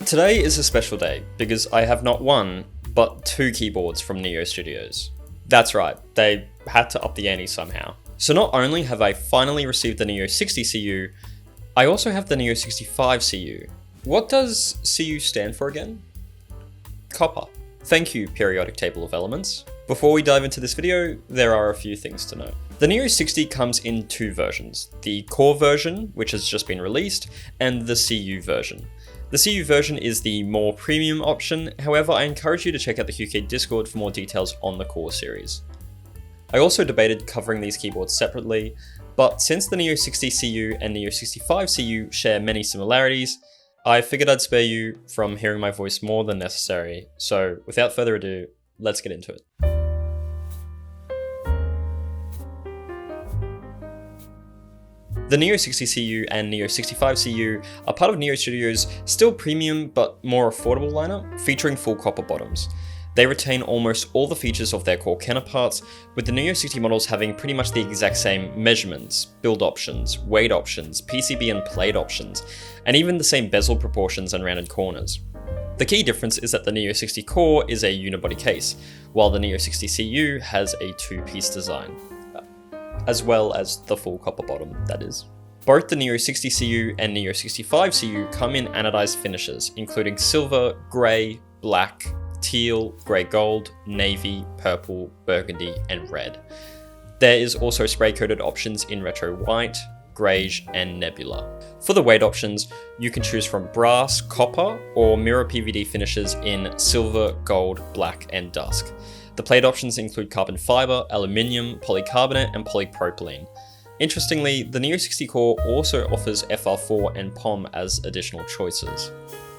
Today is a special day because I have not one, but two keyboards from Neo Studios. That's right, they had to up the ante somehow. So not only have I finally received the Neo60CU, I also have the Neo65CU. What does CU stand for again? Copper. Thank you, periodic table of elements. Before we dive into this video, there are a few things to note. The Neo60 comes in two versions, the core version, which has just been released, and the CU version. The CU version is the more premium option, however I encourage you to check out the QK Discord for more details on the core series. I also debated covering these keyboards separately, but since the Neo60CU and Neo65CU share many similarities, I figured I'd spare you from hearing my voice more than necessary, so without further ado, let's get into it. The Neo60CU and Neo65CU are part of Neo Studios' still premium but more affordable lineup, featuring full copper bottoms. They retain almost all the features of their core counterparts, with the Neo60 models having pretty much the exact same measurements, build options, weight options, PCB and plate options, and even the same bezel proportions and rounded corners. The key difference is that the Neo60 core is a unibody case, while the Neo60CU has a two-piece design. As well as the full copper bottom, that is. Both the Neo60CU and Neo65CU come in anodized finishes, including silver, grey, black, teal, grey gold, navy, purple, burgundy, and red. There is also spray-coated options in retro white, greige, and nebula. For the weight options, you can choose from brass, copper, or mirror PVD finishes in silver, gold, black, and dusk. The plate options include carbon fiber, aluminium, polycarbonate, and polypropylene. Interestingly, the Neo60 core also offers FR4 and POM as additional choices.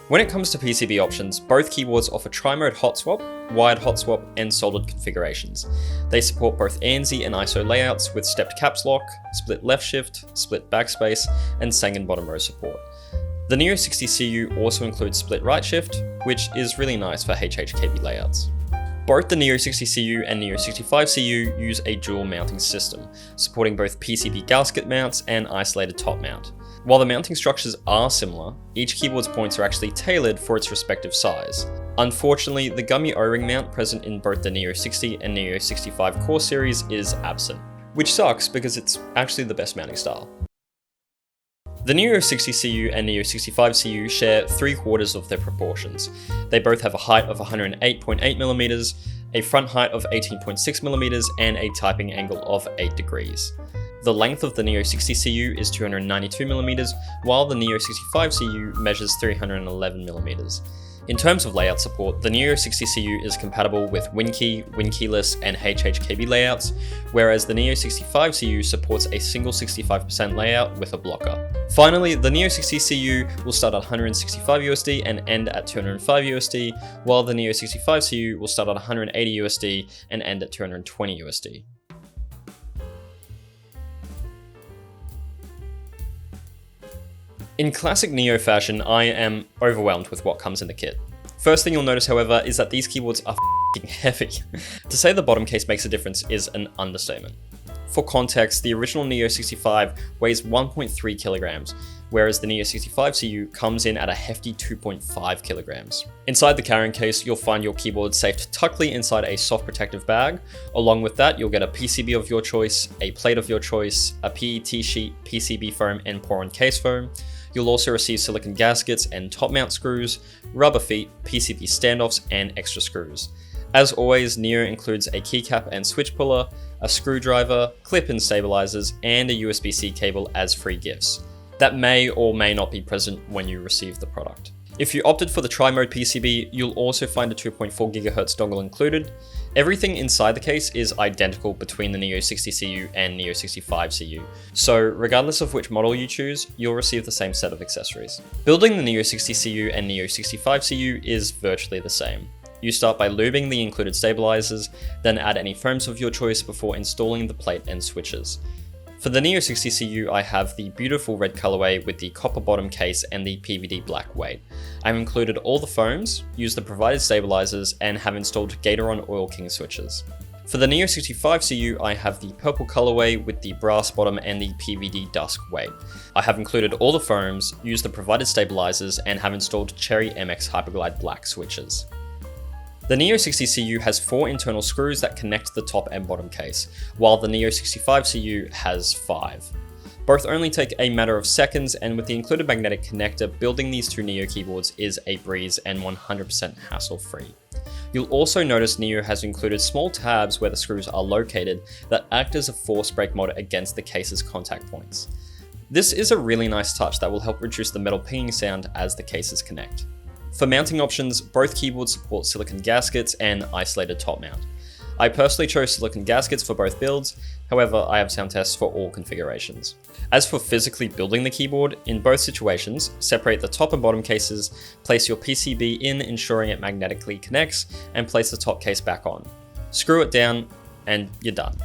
When it comes to PCB options, both keyboards offer tri-mode hot swap, wired hot swap, and soldered configurations. They support both ANSI and ISO layouts with stepped caps lock, split left shift, split backspace, and Sangen bottom row support. The Neo60CU also includes split right shift, which is really nice for HHKB layouts. Both the Neo60CU and Neo65CU use a dual mounting system, supporting both PCB gasket mounts and isolated top mount. While the mounting structures are similar, each keyboard's points are actually tailored for its respective size. Unfortunately, the gummy O-ring mount present in both the Neo60 and Neo65 core series is absent, which sucks because it's actually the best mounting style. The Neo60CU and Neo65CU share 3/4 of their proportions. They both have a height of 108.8mm, a front height of 18.6mm, and a typing angle of 8 degrees. The length of the Neo60CU is 292mm, while the Neo65CU measures 311mm. In terms of layout support, the Neo60CU is compatible with WinKey, WinKeyless, and HHKB layouts, whereas the Neo65CU supports a single 65% layout with a blocker. Finally, the Neo60CU will start at 165 USD and end at 205 USD, while the Neo65CU will start at 180 USD and end at 220 USD. In classic Neo fashion, I am overwhelmed with what comes in the kit. First thing you'll notice, however, is that these keyboards are f***ing heavy. To say the bottom case makes a difference is an understatement. For context, the original Neo65 weighs 1.3 kilograms, whereas the Neo65CU comes in at a hefty 2.5 kilograms. Inside the carrying case, you'll find your keyboard safed tuckly inside a soft protective bag. Along with that, you'll get a PCB of your choice, a plate of your choice, a PET sheet, PCB foam, and pour-on case foam. You'll also receive silicone gaskets and top mount screws, rubber feet, PCB standoffs, and extra screws. As always, Neo includes a keycap and switch puller, a screwdriver, clip-in stabilizers, and a USB-C cable as free gifts. That may or may not be present when you receive the product. If you opted for the tri-mode PCB, you'll also find a 2.4 GHz dongle included. Everything inside the case is identical between the Neo60CU and Neo65CU, so regardless of which model you choose, you'll receive the same set of accessories. Building the Neo60CU and Neo65CU is virtually the same. You start by lubing the included stabilizers, then add any foams of your choice before installing the plate and switches. For the Neo60CU, I have the beautiful red colorway with the copper bottom case and the PVD black weight. I've included all the foams, used the provided stabilizers, and have installed Gatoron Oil King switches. For the Neo60CU, I have the purple colorway with the brass bottom and the PVD dusk weight. I have included all the foams, used the provided stabilizers, and have installed Cherry MX Hyperglide black switches. The Neo60CU has 4 internal screws that connect the top and bottom case, while the Neo65CU has 5. Both only take a matter of seconds, and with the included magnetic connector, building these two Neo keyboards is a breeze and 100% hassle-free. You'll also notice Neo has included small tabs where the screws are located that act as a force brake mod against the case's contact points. This is a really nice touch that will help reduce the metal pinging sound as the cases connect. For mounting options, both keyboards support silicon gaskets and isolated top mount. I personally chose silicon gaskets for both builds, however I have Soundtest for all configurations. As for physically building the keyboard, in both situations, separate the top and bottom cases, place your PCB in ensuring it magnetically connects, and place the top case back on. Screw it down, and you're done.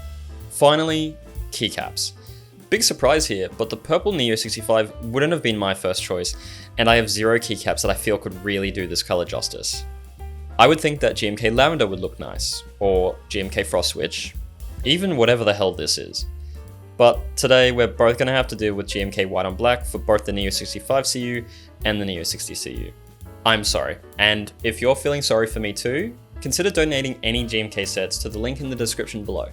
Finally, keycaps. Big surprise here, but the purple Neo65 wouldn't have been my first choice, and I have 0 keycaps that I feel could really do this color justice. I would think that GMK Lavender would look nice, or GMK Frost Switch, even whatever the hell this is. But today we're both going to have to deal with GMK White on Black for both the Neo65CU and the Neo60CU. I'm sorry, and if you're feeling sorry for me too, consider donating any GMK sets to the link in the description below.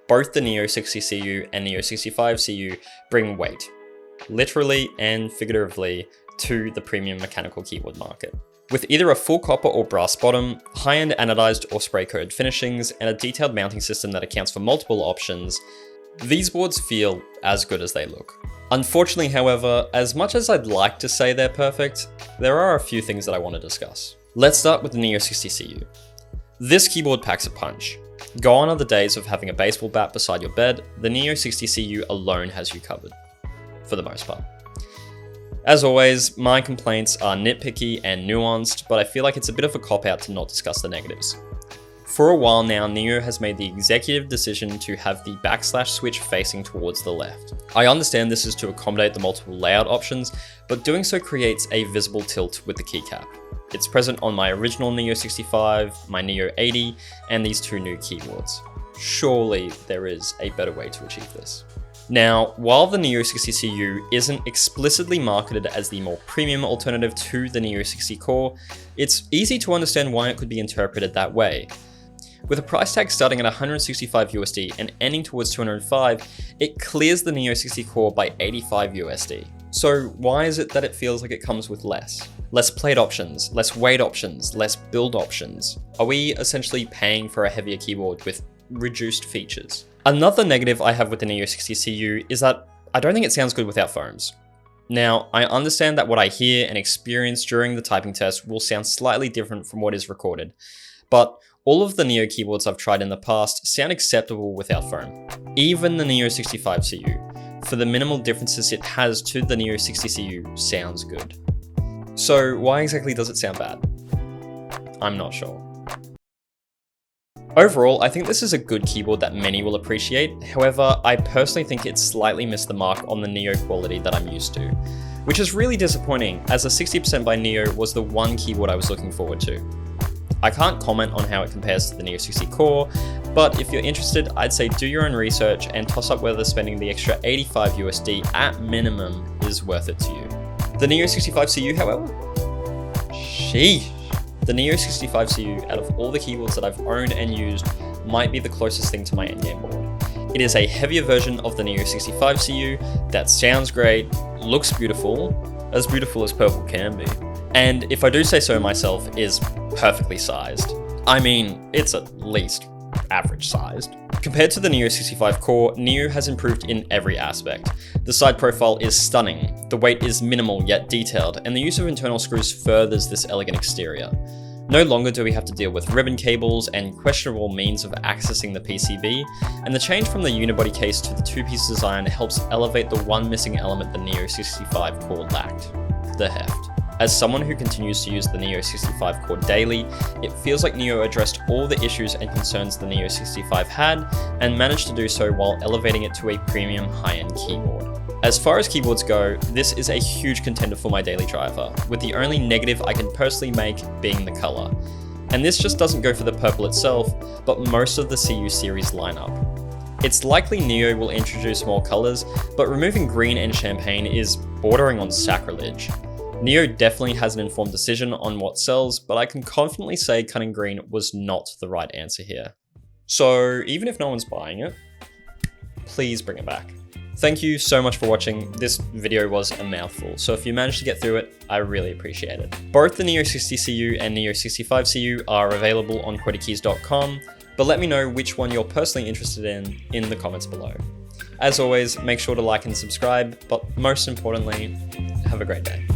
Both the Neo60CU and Neo65CU bring weight, literally and figuratively, to the premium mechanical keyboard market. With either a full copper or brass bottom, high-end anodized or spray-coated finishings, and a detailed mounting system that accounts for multiple options, these boards feel as good as they look. Unfortunately, however, as much as I'd like to say they're perfect, there are a few things that I want to discuss. Let's start with the Neo60CU. This keyboard packs a punch. Gone are the days of having a baseball bat beside your bed. The Neo60CU alone has you covered, for the most part. As always, my complaints are nitpicky and nuanced, but I feel like it's a bit of a cop-out to not discuss the negatives. For a while now, Neo has made the executive decision to have the / switch facing towards the left. I understand this is to accommodate the multiple layout options, but doing so creates a visible tilt with the keycap. It's present on my original Neo65, my Neo80, and these two new keyboards. Surely there is a better way to achieve this. Now, while the Neo60CU isn't explicitly marketed as the more premium alternative to the Neo60 Core, it's easy to understand why it could be interpreted that way. With a price tag starting at $165 USD and ending towards $205, it clears the Neo60 Core by $85 USD. So why is it that it feels like it comes with less? Less plate options, less weight options, less build options? Are we essentially paying for a heavier keyboard with reduced features? Another negative I have with the Neo60CU is that I don't think it sounds good without foams. Now, I understand that what I hear and experience during the typing test will sound slightly different from what is recorded, but all of the Neo keyboards I've tried in the past sound acceptable without foam. Even the Neo65CU, for the minimal differences it has to the Neo60CU, sounds good. So why exactly does it sound bad? I'm not sure. Overall, I think this is a good keyboard that many will appreciate. However, I personally think it slightly missed the mark on the Neo quality that I'm used to, which is really disappointing, as a 60% by Neo was the one keyboard I was looking forward to. I can't comment on how it compares to the Neo60 Core, but if you're interested, I'd say do your own research and toss up whether spending the extra $85 USD at minimum is worth it to you. The Neo65CU, however, sheesh. The Neo65CU, out of all the keyboards that I've owned and used, might be the closest thing to my endgame board. It is a heavier version of the Neo65CU that sounds great, looks beautiful as purple can be, and if I do say so myself, is perfectly sized. I mean, it's at least average sized. Compared to the Neo65 Core, Neo has improved in every aspect. The side profile is stunning, the weight is minimal yet detailed, and the use of internal screws furthers this elegant exterior. No longer do we have to deal with ribbon cables and questionable means of accessing the PCB, and the change from the unibody case to the two-piece design helps elevate the one missing element the Neo65 Core lacked: the heft. As someone who continues to use the Neo65 Core daily, it feels like Neo addressed all the issues and concerns the Neo65 had, and managed to do so while elevating it to a premium high-end keyboard. As far as keyboards go, this is a huge contender for my daily driver, with the only negative I can personally make being the color. And this just doesn't go for the purple itself, but most of the CU series lineup. It's likely Neo will introduce more colors, but removing green and champagne is bordering on sacrilege. Neo definitely has an informed decision on what sells, but I can confidently say cutting green was not the right answer here. So even if no one's buying it, please bring it back. Thank you so much for watching. This video was a mouthful, so if you managed to get through it, I really appreciate it. Both the Neo60CU and Neo65CU are available on QueryKeys.com, but let me know which one you're personally interested in the comments below. As always, make sure to like and subscribe, but most importantly, have a great day.